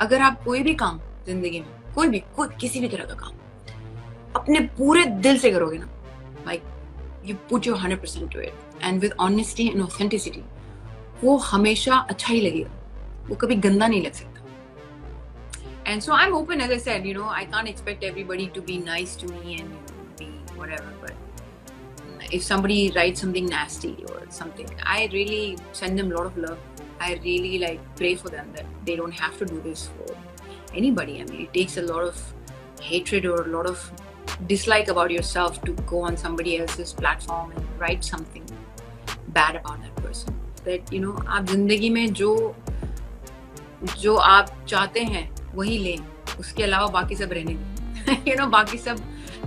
अगर आप कोई भी काम जिंदगी में कोई किसी भी तरह का काम अपने पूरे दिल से करोगे ना, like you put your 100% to it and with honesty and authenticity, वो हमेशा अच्छा ही लगेगा, वो कभी गंदा नहीं लग सकता. And so I'm open, as I said, I can't expect everybody to be nice to me and be whatever, but if somebody writes something nasty or something, I really send them a lot of love. I really pray for them that they don't have to do this for anybody. I mean, it takes a lot of hatred or a lot of dislike about yourself to go on somebody else's platform and write something bad about that person. That आप जिंदगी में जो आप चाहते हैं वही लें, उसके अलावा बाकी सब रहने दें. बाकी सब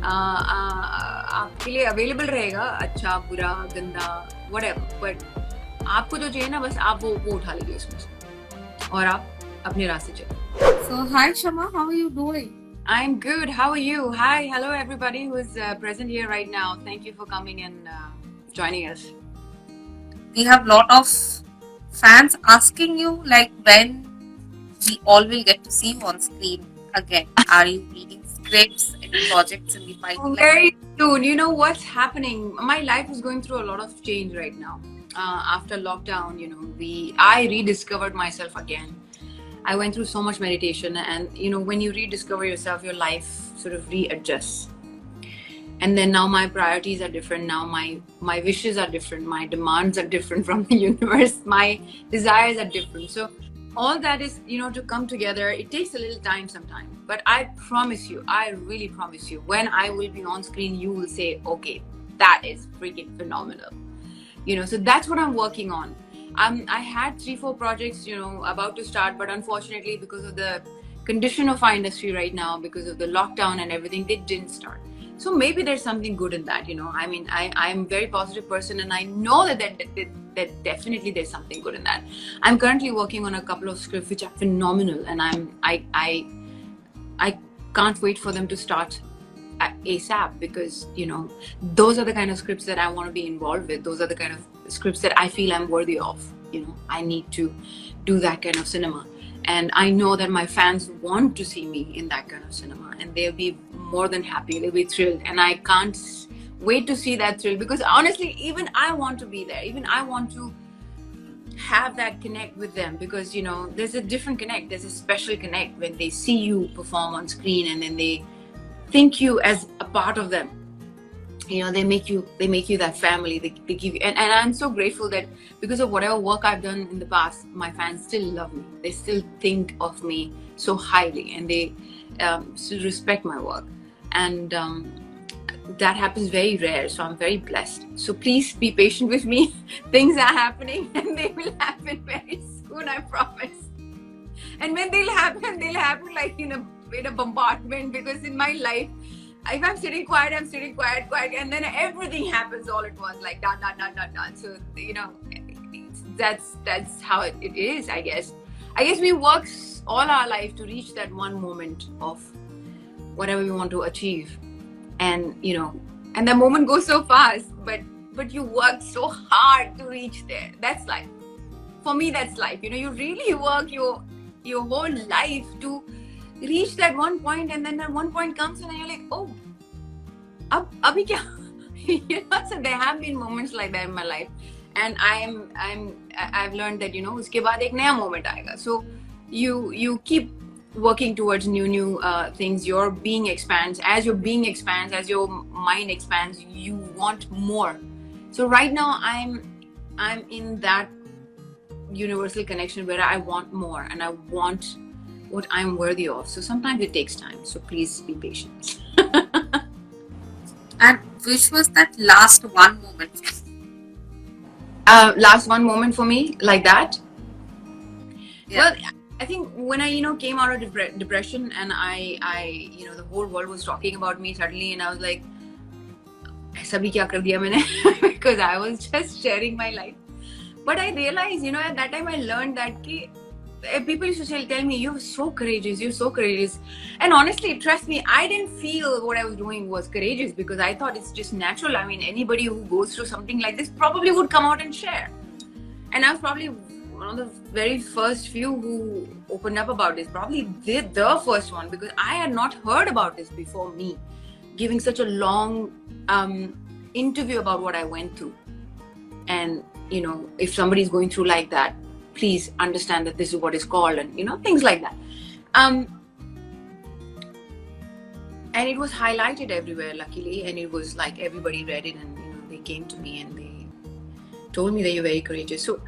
आपके लिए अवेलेबल रहेगा, अच्छा बुरा गंदा whatever, but आपको जो चाहिए ना, बस आप वो उठा लीजिए उसमें से और आप अपने रास्ते चलिए. So hi Shama, how are you doing? I'm good. How are you? Hi, hello everybody who is present here right now. Thank you for coming and joining us. We have lot of fans asking you when we all will get to see you on screen again. Are you reading scripts, any projects in the pipeline? Very soon. You know what's happening? My life is going through a lot of change right now. After lockdown, I rediscovered myself again. I went through so much meditation, and when you rediscover yourself, your life sort of readjusts. And then now my priorities are different. Now my wishes are different. My demands are different from the universe. My desires are different. So all that is, to come together, it takes a little time sometimes. But I promise you, I really promise you, when I will be on screen, you will say, okay, that is freaking phenomenal. So that's what I'm working on. I had 3-4 projects, about to start, but unfortunately, because of the condition of our industry right now, because of the lockdown and everything, they didn't start. So maybe there's something good in that, I mean, I'm a very positive person, and I know that definitely there's something good in that. I'm currently working on a couple of scripts which are phenomenal, and I can't wait for them to start ASAP, because those are the kind of scripts that I want to be involved with. Those are the kind of scripts that I feel I'm worthy of. I need to do that kind of cinema, and I know that my fans want to see me in that kind of cinema, and they'll be more than happy. They'll be thrilled, and I can't wait to see that thrill, because honestly, even I want to be there. Even I want to have that connect with them, because there's a different connect. There's a special connect when they see you perform on screen, and then they think you as a part of them. They make you that family. They give you, and I'm so grateful that because of whatever work I've done in the past, my fans still love me. They still think of me so highly, and they still respect my work, and that happens very rare. So I'm very blessed. So please be patient with me. Things are happening, and they will happen very soon, I promise. And when they'll happen like in a bombardment, because in my life, if I'm sitting quiet, I'm sitting quiet, and then everything happens all at once, like dun. So that's how it is, I guess. We work all our life to reach that one moment of whatever we want to achieve, and and the moment goes so fast, but you work so hard to reach there. That's life. For me, that's life. You really work your whole life to reach that one point, and then that one point comes, and you're like, oh, abhi kya? So there have been moments like that in my life, and I've learned that uske baad ek naya moment aayega. So you keep working towards new things. Your being expands. As your being expands, as your mind expands, you want more. So right now I'm in that universal connection where I want more, and I want what I'm worthy of. So sometimes it takes time. So please be patient. And which was that last one moment? Last one moment for me, like that. Yeah. Well, I think when I came out of depression, and I the whole world was talking about me suddenly, and I was like, ऐसा भी क्या कर दिया मैंने? Because I was just sharing my life. But I realized, at that time I learned that people used to tell me, you're so courageous. And honestly, trust me, I didn't feel what I was doing was courageous, because I thought it's just natural. I mean, anybody who goes through something like this probably would come out and share. And I was probably one of the very first few who opened up about this, probably the first one, because I had not heard about this before me, giving such a long interview about what I went through. And, you know, if somebody's going through like that, please understand that this is what it's called, and, you know, things like that. And it was highlighted everywhere, luckily, and it was like everybody read it, and, you know, they came to me and they told me that you're very courageous. So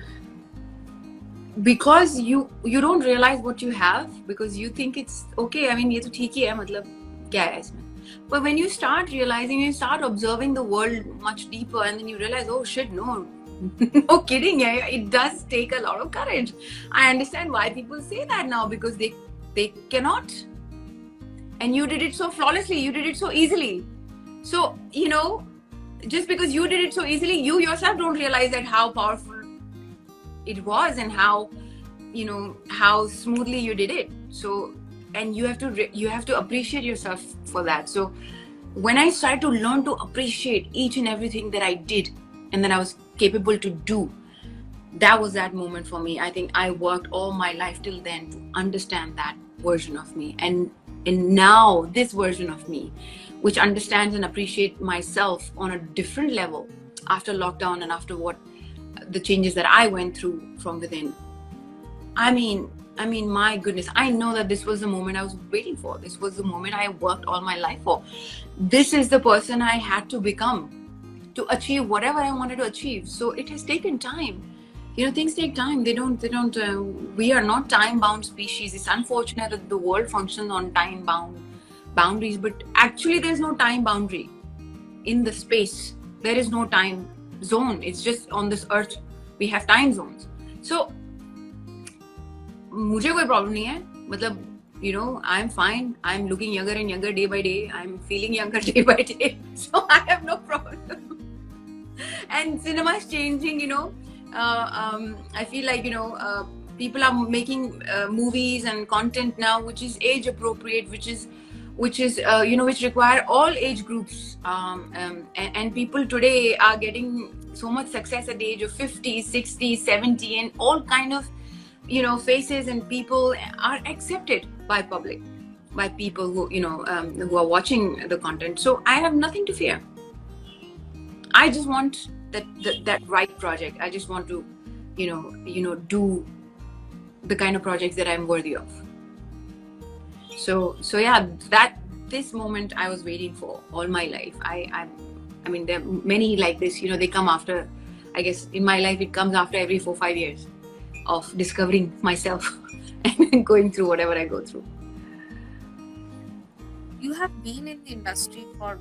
because you don't realize what you have, because you think it's okay, I mean, ye to theek hi hai, matlab kya hai isme. But when you start realizing, you start observing the world much deeper, and then you realize, oh shit, no no kidding, it does take a lot of courage. I understand why people say that now, because they cannot. And you did it so flawlessly, you did it so easily. So, you know, just because you did it so easily, you yourself don't realize that how powerful it was, and how, you know, how smoothly you did it. So, and you have to appreciate yourself for that. So when I started to learn to appreciate each and everything that I did and that I was capable to do, that was that moment for me. I think I worked all my life till then to understand that version of me, and now this version of me, which understands and appreciates myself on a different level after lockdown and after what the changes that I went through from within. I mean, my goodness, I know that this was the moment I was waiting for. This was the moment I worked all my life for. This is the person I had to become to achieve whatever I wanted to achieve. So it has taken time. You know, things take time. They don't, we are not time-bound species. It's unfortunate that the world functions on time-bound boundaries, but actually there's no time boundary in the space. There is no time zone. It's just on this earth, we have time zones. So, मुझे कोई problem नहीं है. मतलब, you know, I'm fine. I'm looking younger and younger day by day. I'm feeling younger day by day. So I have no problem. And cinema is changing, you know. I feel like, you know, people are making movies and content now which is age appropriate, which is you know, which require all age groups, and people today are getting so much success at the age of 50, 60, 70, and all kind of, you know, faces and people are accepted by public, by people who, you know, who are watching the content. So I have nothing to fear. I just want that right project. I just want to, you know, do the kind of projects that I'm worthy of. So yeah, this moment I was waiting for all my life. I mean, there are many like this, you know, they come after, I guess in my life, it comes after every 4-5 years of discovering myself and going through whatever I go through. You have been in the industry for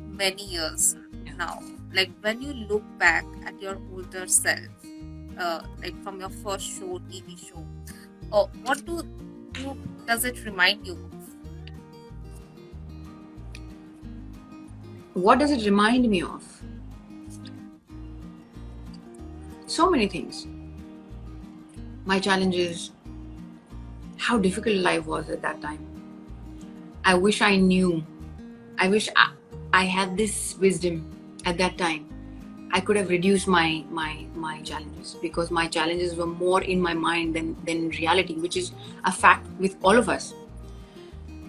many years now. Like, when you look back at your older self, like from your first show, TV show, what does it remind you of? What does it remind me of? So many things. My challenges, how difficult life was at that time. I wish I knew. I wish I had this wisdom at that time. I could have reduced my challenges, because my challenges were more in my mind than reality, which is a fact with all of us.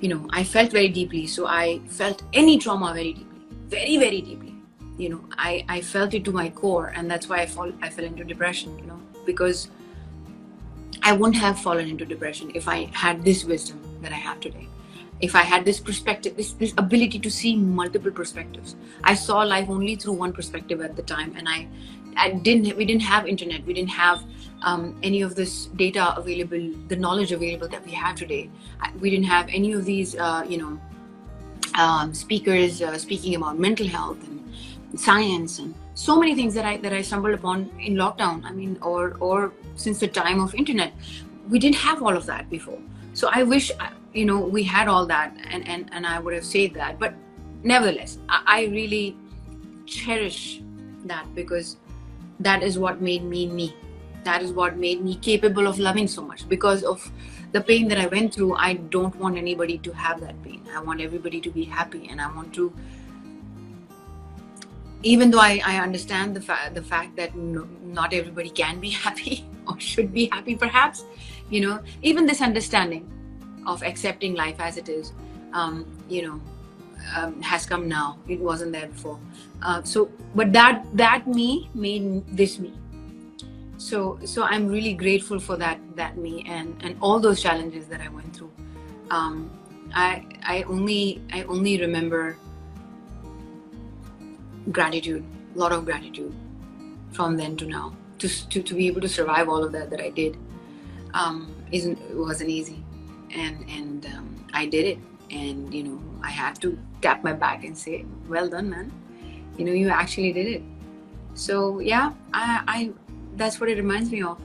You know, I felt very deeply, so I felt any trauma very deeply, very, very deeply. You know, I felt it to my core, and that's why I fell into depression, you know, because I wouldn't have fallen into depression if I had this wisdom that I have today. If I had this perspective, this ability to see multiple perspectives. I saw life only through one perspective at the time, and we didn't have internet, we didn't have any of this data available, the knowledge available that we have today. We didn't have any of these, speakers speaking about mental health and science and so many things that I stumbled upon in lockdown. I mean, or since the time of internet, we didn't have all of that before. So I wish, you know, we had all that, and I would have said that. But nevertheless, I really cherish that, because that is what made me me. That is what made me capable of loving so much. Because of the pain that I went through, I don't want anybody to have that pain. I want everybody to be happy, and I want to even though I understand the fact that not everybody can be happy or should be happy, perhaps, even this understanding of accepting life as it is, has come now. It wasn't there before. But that me made this me. So I'm really grateful for that me and all those challenges that I went through. I only remember gratitude, a lot of gratitude from then to now. To be able to survive all of that I did wasn't easy, and I did it, and I had to tap my back and say, well done, man. You actually did it. So yeah, I that's what it reminds me of.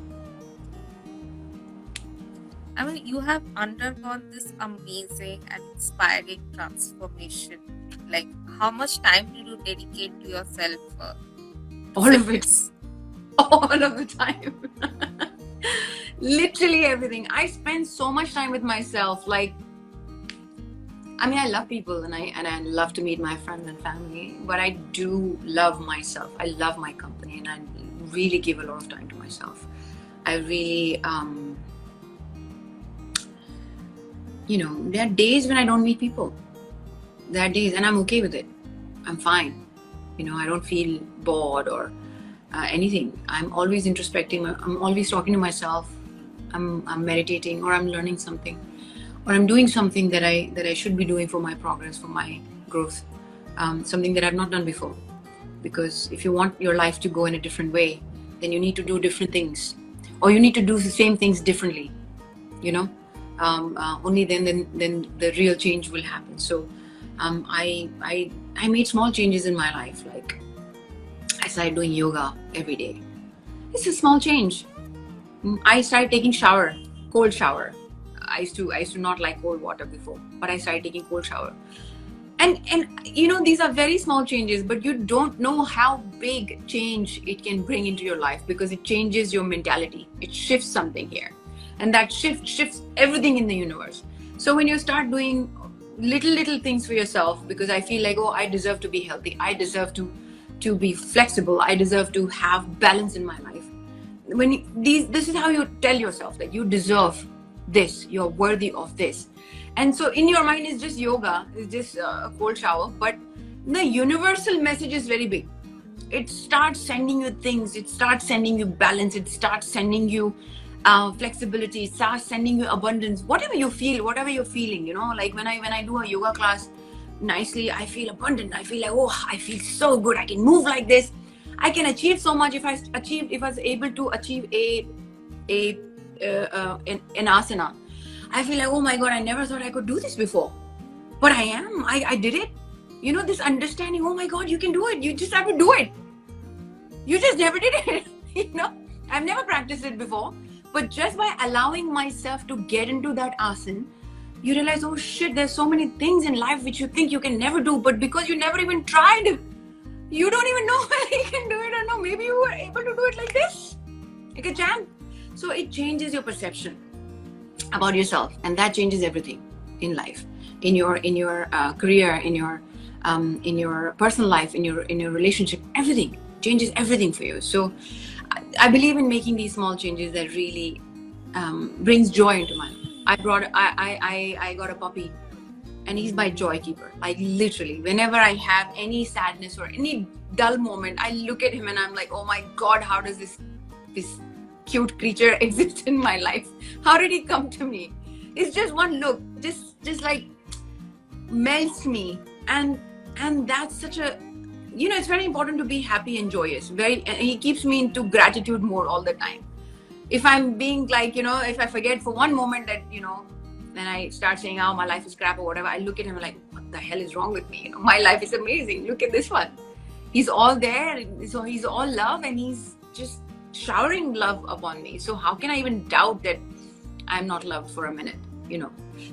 I mean, you have undergone this amazing and inspiring transformation. Like, how much time did you dedicate to yourself? All of it. All of the time. Literally everything. I spend so much time with myself. Like, I mean, I love people and I love to meet my friends and family, but I do love myself. I love my company, and I really give a lot of time to myself. I really, there are days when I don't meet people. There are days, and I'm okay with it. I'm fine. I don't feel bored or anything. I'm always introspecting. I'm always talking to myself. I'm meditating, or I'm learning something, or I'm doing something that I should be doing for my progress, for my growth, something that I've not done before. Because if you want your life to go in a different way, then you need to do different things, or you need to do the same things differently. Only then the real change will happen. So I made small changes in my life. Like, I started doing yoga every day. It's a small change. I started taking cold shower. I used to not like cold water before, but I started taking cold shower. And these are very small changes, but you don't know how big change it can bring into your life, because it changes your mentality. It shifts something here, and that shifts everything in the universe. So when you start doing little things for yourself, because I feel like, oh, I deserve to be healthy, I deserve to be flexible, I deserve to have balance in my life. This is how you tell yourself that you deserve this, you're worthy of this. And so in your mind, it's just yoga, it's just a cold shower, but the universal message is very big. It starts sending you things, it starts sending you balance, it starts sending you flexibility, it starts sending you abundance. Whatever you feel, whatever you're feeling, like when I do a yoga class nicely, I feel abundant. I feel like, oh, I feel so good. I can move like this. I can achieve so much. If I was able to achieve an asana, I feel like, oh my God, I never thought I could do this before, but I am. I did it. This understanding, oh my God, you can do it. You just have to do it. You just never did it. I've never practiced it before, but just by allowing myself to get into that asana, you realize, oh shit, there's so many things in life which you think you can never do, but because you never even tried, you don't even know whether you can do it or not. Maybe you were able to do it like this, like a champ. So it changes your perception about yourself, and that changes everything in life, in your career, in your personal life, in your relationship. Everything changes everything for you. So I believe in making these small changes that really brings joy into my life. I got a puppy, and he's my joy keeper. Like, literally, whenever I have any sadness or any dull moment, I look at him and I'm like, oh my God, how does this cute creature exist in my life? How did he come to me? It's just one look, just like melts me, and that's such a, it's very important to be happy and joyous. And he keeps me into gratitude mode all the time. If I'm being like, if I forget for one moment that, then I start saying, oh, my life is crap or whatever, I look at him like, what the hell is wrong with me? My life is amazing. Look at this one. He's all there. So he's all love, and he's just showering love upon me. So how can I even doubt that I'm not loved for a minute,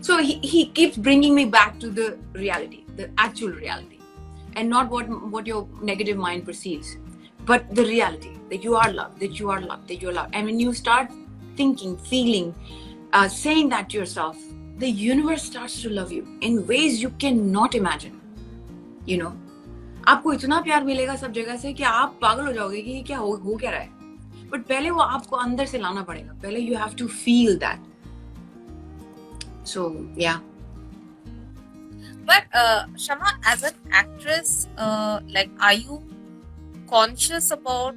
So he keeps bringing me back to the reality, the actual reality, and not what your negative mind perceives, but the reality that you are loved, that you are loved, that you are loved. And when you start thinking, feeling, saying that to yourself, the universe starts to love you in ways you cannot imagine. आपको इतना प्यार मिलेगा सब जगह से कि आप पागल हो जाओगे कि क्या हो क्या रहा है. बट पहले वो आपको अंदर से लाना पड़ेगा. पहले you have to feel that. So yeah. But Shama, as an actress, like, are you conscious about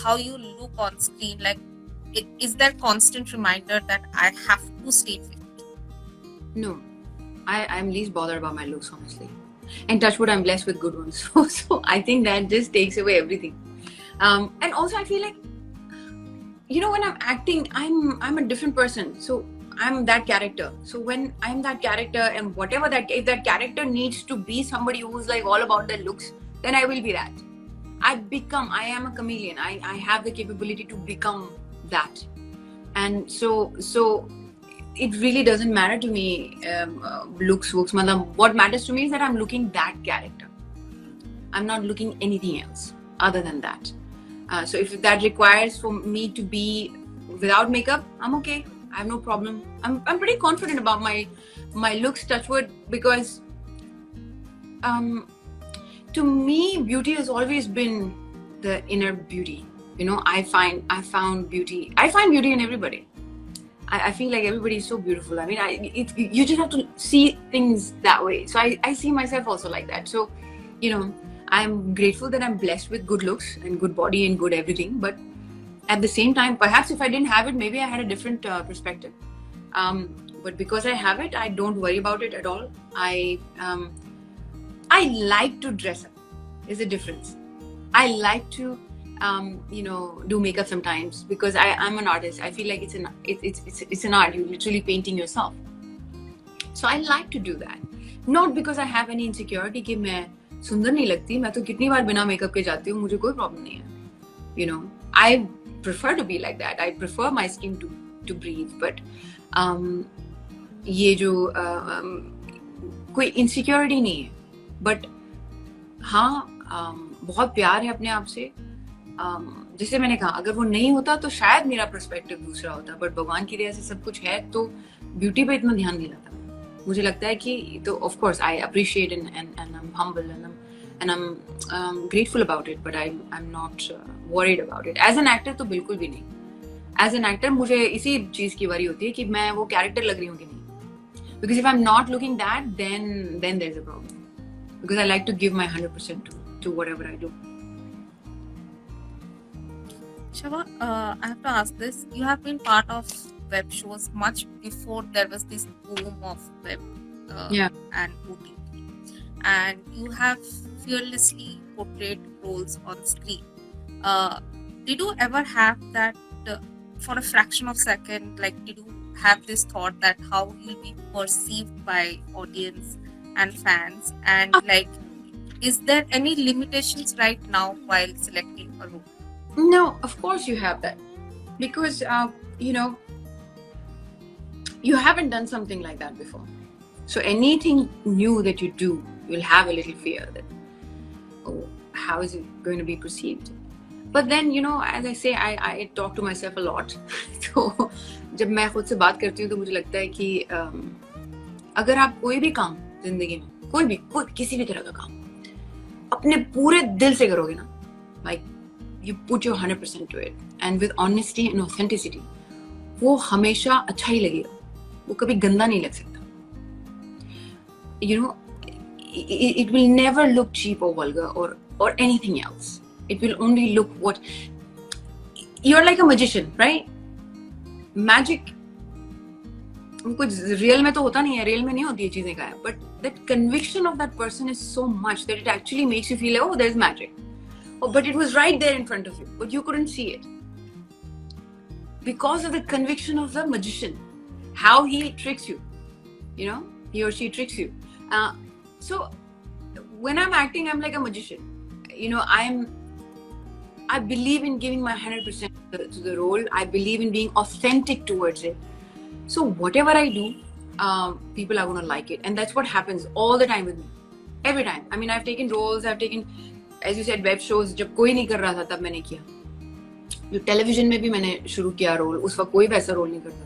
how you look on screen? Like, is there constant reminder that I have to stay fit? No, I'm least bothered about my looks, honestly. And touch wood, I'm blessed with good ones. So I think that just takes away everything. And also, I feel like, you know, when I'm acting, I'm a different person. So I'm that character. So when I'm that character, and whatever that, if that character needs to be somebody who's like all about their looks, then I will be that. I am a chameleon. I have the capability to become that. And so it really doesn't matter to me, looks. What matters to me is that I'm looking that character. I'm not looking anything else other than that. So if that requires for me to be without makeup, I'm okay. I have no problem. I'm pretty confident about my looks, touch wood, because to me, beauty has always been the inner beauty. You know, I found beauty. I find beauty in everybody. I feel like everybody is so beautiful. I mean, you just have to see things that way. So I see myself also like that. So, you know, I'm grateful that I'm blessed with good looks and good body and good everything. But at the same time, perhaps if I didn't have it, maybe I had a different perspective. But because I have it, I don't worry about it at all. I like to dress up. Is a difference. I like to you know, do makeup sometimes because I'm an artist. I feel like it's an art. You're literally painting yourself. So I like to do that. Not because I have any insecurity कि मैं सुंदर नहीं लगती. मैं तो कितनी बार बिना makeup के जाती हूँ. मुझे कोई problem नहीं है. You know, I prefer to be like that. I prefer my skin to breathe. But ये जो कोई insecurity नहीं है. But हाँ, बहुत प्यार है अपने आप से. जैसे मैंने कहा, अगर वो नहीं होता तो शायद मेरा पर्सपेक्टिव दूसरा होता. बट भगवान की दया से सब कुछ है तो ब्यूटी पे इतना ध्यान नहीं लगता. मुझे लगता है कि तो of course I appreciate and I am humble and I am grateful about it. But I am not worried about it. As an actor तो बिल्कुल भी नहीं. एज एन एक्टर मुझे इसी चीज की वरी होती है कि मैं वो कैरेक्टर लग रही हूँ कि नहीं. Because if I am not looking that then there is a problem. Because I like to give my 100% to whatever I do. Shama, I have to ask this. You have been part of web shows much before there was this boom of web and OTT. And you have fearlessly portrayed roles on screen. Did you ever have that, for a fraction of a second, like, did you have this thought that how you'll be perceived by audience and fans? And like, is there any limitations right now while selecting a role? No, of course you have that. Because, you know, you haven't done something like that before. So anything new that you do, you'll have a little fear that, oh, how is it going to be perceived? But then, you know, as I say, I talk to myself a lot. तो जब मैं खुद से बात करती हूँ तो मुझे लगता है कि अगर आप कोई भी काम जिंदगी में, कोई किसी भी तरह का काम अपने पूरे दिल से करोगे ना, like you put your 100% to it and with honesty and authenticity, वो हमेशा अच्छा ही लगेगा. वो कभी गंदा नहीं लग सकता. You know, it will never look cheap or vulgar or anything else. It will only look what you're like a magician, right? Magic कुछ रियल में तो होता नहीं है. रियल में नहीं होती है चीजें का. But that conviction of that person is so much that it actually makes you feel like, oh, there's magic. Oh, but it was right there in front of you, but you couldn't see it because of the conviction of the magician. How he tricks you, you know, he or she tricks you. So when I'm acting, I'm like a magician. You know, I believe in giving my 100% to the role. I believe in being authentic towards it. So whatever I do, people are going to like it. And that's what happens all the time with me. Every time. I mean, I've taken roles, as you said, web shows. जब कोई नहीं कर रहा था तब मैंने किया. जो टेलीविजन में भी मैंने शुरू किया रोल, उस वक्त कोई वैसा रोल नहीं करता था.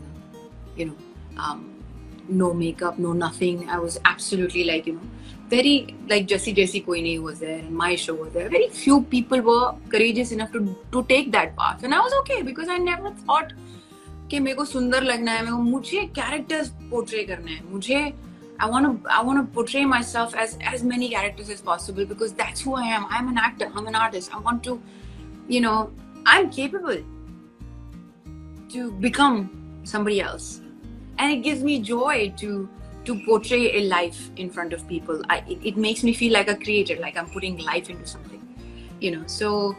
You know, no makeup, no nothing. I was absolutely like, very like Jesse Koi nahi was there, and my show was there. Very few people were courageous enough to take that path, and I was okay because I never thought कि मेरे को सुंदर लगना है, मुझे characters portray करने हैं, मुझे I want to portray myself as many characters as possible because that's who I am. I'm an actor. I'm an artist. I want to, I'm capable to become somebody else, and it gives me joy to portray a life in front of people. It makes me feel like a creator, like I'm putting life into something, So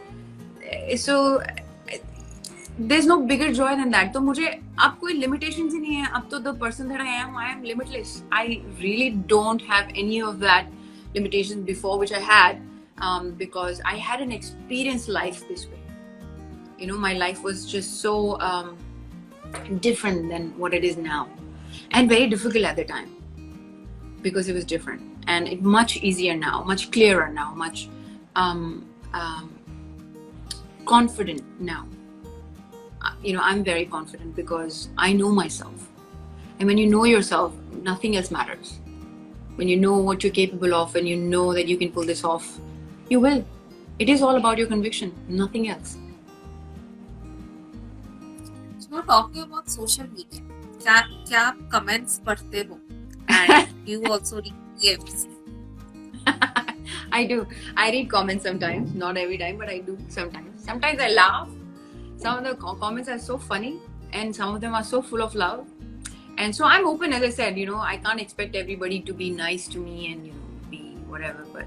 there's no bigger joy than that. तो मुझे अब कोई limitations ही नहीं है. अब तो the person that I am limitless. I really don't have any of that limitations before, which I had, because I had an experienced life this way. My life was just so different than what it is now, and very difficult at the time because it was different, and it much easier now, much clearer now, much confident now. I'm very confident because I know myself. And when you know yourself, nothing else matters. When you know what you're capable of and you know that you can pull this off, you will. It is all about your conviction, nothing else. So talking about social media, क्या आप comments पढ़ते हो? And you also read gifts? I do. I read comments sometimes, not every time, but I do sometimes. Sometimes I laugh. Some of the comments are so funny and some of them are so full of love. And so I'm open, as I said, I can't expect everybody to be nice to me and, be whatever. But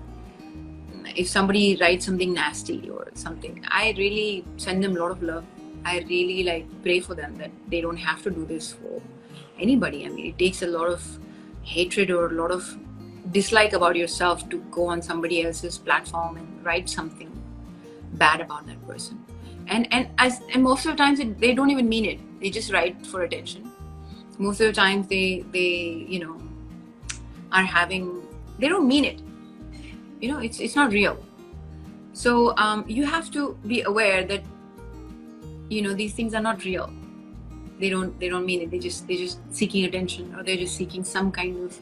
if somebody writes something nasty or something, I really send them a lot of love. I really pray for them that they don't have to do this for anybody. I mean, it takes a lot of hatred or a lot of dislike about yourself to go on somebody else's platform and write something bad about that person. And most of the times they don't even mean it. They just write for attention. Most of the times they they don't mean it. It's not real. So you have to be aware that these things are not real. They don't mean it. They're just seeking attention, or they're just seeking some kind of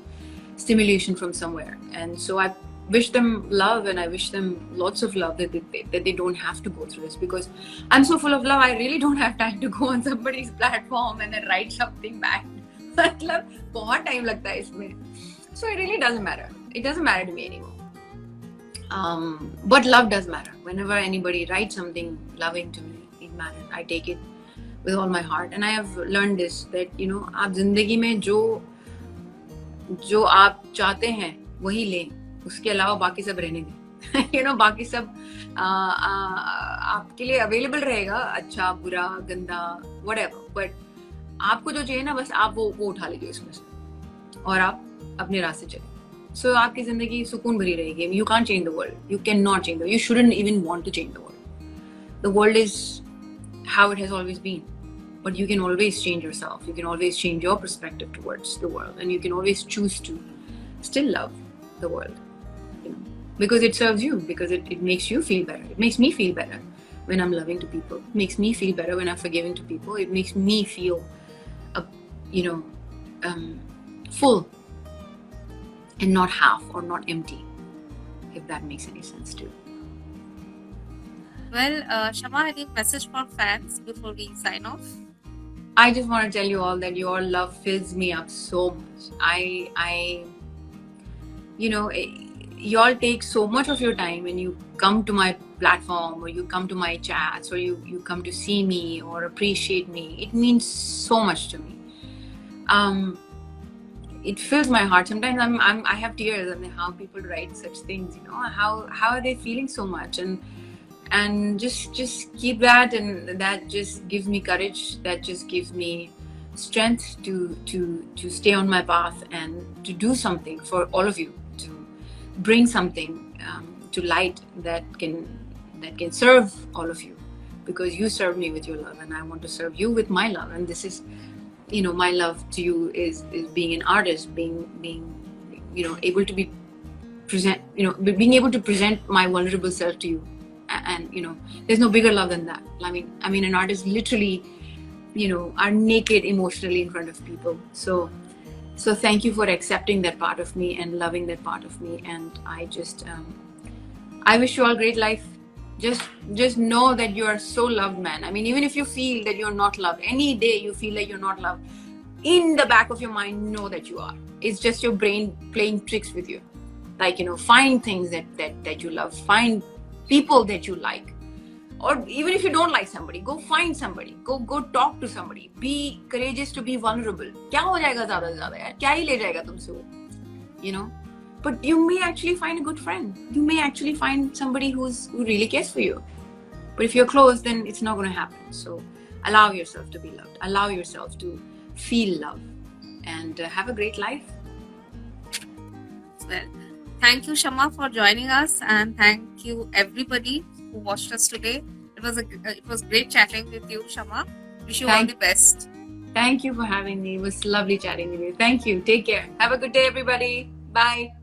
stimulation from somewhere. And so I wish them love, and I wish them lots of love, that they don't have to go through this, because I'm so full of love. I really don't have time to go on somebody's platform and then write something back. मतलब बहुत time लगता है इसमें. So it really doesn't matter. It doesn't matter to me anymore. But love does matter. Whenever anybody writes something loving to me, it matters. I take it with all my heart, and I have learned this, that आप जिंदगी में जो आप चाहते हैं वही लें, उसके अलावा बाकी सब रहने दें. बाकी सब आपके लिए अवेलेबल रहेगा, अच्छा बुरा गंदा whatever, but आपको जो चाहिए ना, बस आप वो उठा लीजिए उसमें से और आप अपने रास्ते चलें. So आपकी जिंदगी सुकून भरी रहेगी. You can't change the world. You cannot change the world. You shouldn't even want to change the world. The world is how it has always been. But you can always change yourself. You can always change your perspective towards the world. And you can always choose to still love the world. Because it serves you. Because it makes you feel better. It makes me feel better when I'm loving to people. It makes me feel better when I'm forgiving to people. It makes me feel, full. And not half or not empty, if that makes any sense too. Well, Shama, any message for fans before we sign off? I just want to tell you all that your love fills me up so much. You all take so much of your time when you come to my platform, or you come to my chats, or you come to see me or appreciate me. It means so much to me. It fills my heart. Sometimes I have tears. I mean, how people write such things, how are they feeling so much, and just keep that, and that just gives me courage. That just gives me strength to stay on my path and to do something for all of you, to bring something to light that can serve all of you, because you serve me with your love, and I want to serve you with my love. And this is, my love to you is being an artist, being able to be being able to present my vulnerable self to you, and there's no bigger love than that. I mean an artist literally are naked emotionally in front of people. So So thank you for accepting that part of me and loving that part of me. And I just, I wish you all great life. Just know that you are so loved, man. I mean, even if you feel that you're not loved, any day you feel like you're not loved, in the back of your mind, know that you are. It's just your brain playing tricks with you. Like, find things that you love, find people that you like. Or even if you don't like somebody, go find somebody, go talk to somebody. Be courageous to be vulnerable. क्या हो जाएगा ज़्यादा से ज़्यादा यार? क्या ही ले जाएगा तुमसे वो? But you may actually find a good friend. You may actually find somebody who really cares for you. But if you're close, then it's not going to happen. So allow yourself to be loved. Allow yourself to feel love, and have a great life. Well, thank you, Shama, for joining us, and thank you everybody who watched us today. It was great chatting with you, Shama. Wish you all the best. Thank you for having me. It was lovely chatting with you. Thank you. Take care. Have a good day, everybody. Bye.